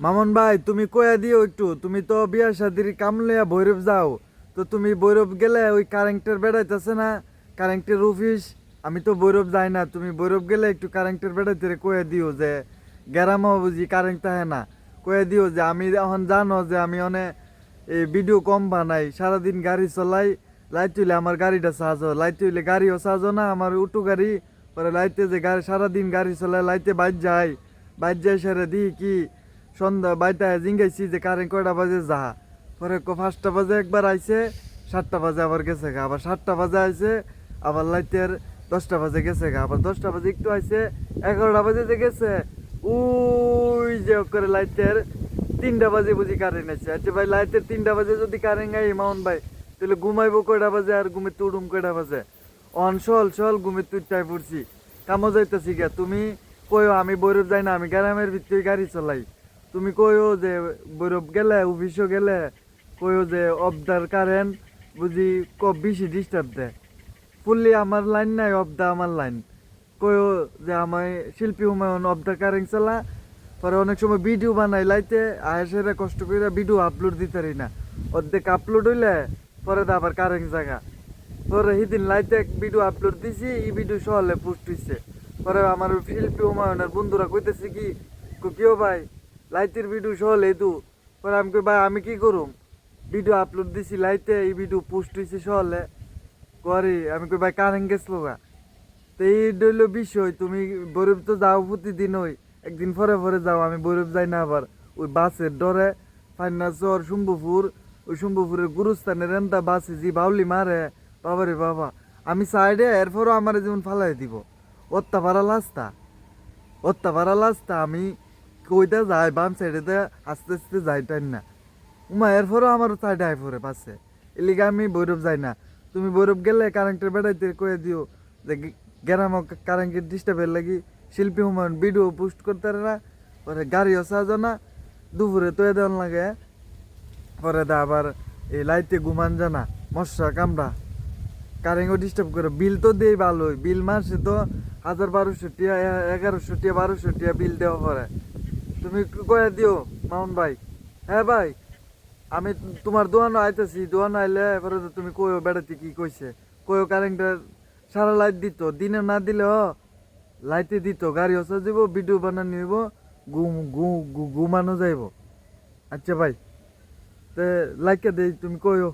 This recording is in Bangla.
মামুন ভাই তুমি কয়া দিও একটু, তুমি তো বিয়া শাদির কাম লইয়া ভৈরব যাও। তো তুমি ভৈরব গেলে ওই কারেন্টের বেড়াইতেছে না, কারেন্টের অফিস। আমি তো ভৈরব যাই না, তুমি ভৈরব গেলে একটু কারেন্টের বেড়াইতে কয়া দিও যে গ্যারামও বুঝি কারেন্ট থাকে না। কয়া দিও যে আমি এখন জানো যে আমি অনেক এই ভিডিও কম বানাই, সারাদিন গাড়ি চলাই। লাইট হইলে আমার গাড়িটা সাজো, লাইট হইলে গাড়িও সাজো না আমার উটু গাড়ি। পরে লাইতে যে গাড়ি সারাদিন গাড়ি চলাই, লাইতে বাইর যায়, বাইর যায় সেরে দিই কি সন্ধ্যা বাইতে জিঙ্গাইছি যে কারেন্ট কয়টা বাজে যা। পরে 5টা বাজে একবার আইছে, 7টা বাজে আবার গেছে গা, আবার 7টা বাজে আইছে, আবার লাইতের 10টা বাজে গেছে গা, আবার 10টা বাজে একটু আইছে, 11টা বাজে যে গেছে। ওই যে করে লাইতের 3টা বাজে বুঝি কারেন্ট আছে। আচ্ছা ভাই, লাইতের 3টা বাজে যদি কারেন্ট আই মাউন ভাই, তাহলে ঘুমাইবো কয়টা বাজে আর ঘুমে তুড়ুম কয়টা বাজে? অন সল সল ঘুমে তুইটাই পড়ছি, কামো যাইতেছি গা। তুমি কইও আমি বৈরব যাই না, আমি গ্রামের ভিতরে গাড়ি চালাই। তুমি কইও যে বৈরব গেলে অফিসও গেলে কইও যে অবদার কারেন্ট বুঝি বেশি ডিস্টার্ব দেয়। ফুললি আমার লাইন নাই, অবদা আমার লাইন। কইও যে আমায় শিল্পী হুমায়ুন অবদা কারেন্ট চালা। পরে অনেক সময় ভিডিও বানাই লাইতে আয়েসেরা কষ্ট করে ভিডিও আপলোড দিতে পারি না, অর্ধেক আপলোড হইলে পরে তো আবার কারেন্ট জায়গা। পরে সেদিন লাইতে এক ভিডিও আপলোড দিছি, এই ভিডিও সহলে পোস্ট হইছে। পরে আমার শিল্পী হুমায়ুনের বন্ধুরা কইতেছে কি কিও ভাই লাইতের ভিডিও সহলে দু। পরে আমি কই ভাই আমি কি করুম, ভিডিও আপলোড দিছি লাইতে, এই ভিডিও পোস্ট হইছে সহলে করে। আমি কই ভাই কারেন্ট গেছিল গা। তো এই হইলো বিষয়। তুমি বরফ তো যাও প্রতিদিন, ওই একদিন পরে পরে যাও, আমি বরফ যাই না। আবার ওই বাসের ডরে ফাইনা চর শুম্ভুপুর, ওই শুম্ভুপুরের গুরুস্থানের রেন্দা বাসে যে বাউলি মারে, বাবারে বাবা। আমি সাইডে এরপরও আমার যেমন ফালাই দিব। অত্তা ভাড়া লাস্তা, অত্তা ভাড়া লাস্তা। আমি কইতে যাই বাম সাইডে আস্তে আস্তে যাই টাইম না, উমা এরপরও আমার সাইডে আই পরে পাশে। এলিগে আমি বৈরব যাই না। তুমি বৈরব গেলে কারেন্টের বেড়াইতে কয়ে দিও যে গ্রাম কারেন্টের ডিস্টার্বের লাগি শিল্পী হুমায়ুন ভিডিও পোস্ট করতে পারে না, পরে গাড়িও সাজো না, দুপুরে তো দেওয়ান লাগে। পরে দা আবার এই লাইতে ঘুমান জানা, মশা কামড়া, কারেন্টও ডিস্টার্ব করে। বিল তো দেই ভালোই, বিল মাসে তো 1000-1200 টিয়া, 1100 টিয়া 1200 টিয়া বিল দেওয়া পরে। তুমি একটু কয়ে দিও মামুন ভাই। হ্যাঁ ভাই, আমি তোমার দোকানে আইতেছি, দোকানে আইলে এবারে তো তুমি কইও বেড়াতে কি কইছে। কইও কারেন্টের সারা লাইট দিত, দিনে না দিলে লাইটে দিত, গাড়ি হসা যাব, ভিডিও বানানো হইব, ঘুমানো যাইব। আচ্ছা ভাই, তে লাইকে দেই, তুমি কইও।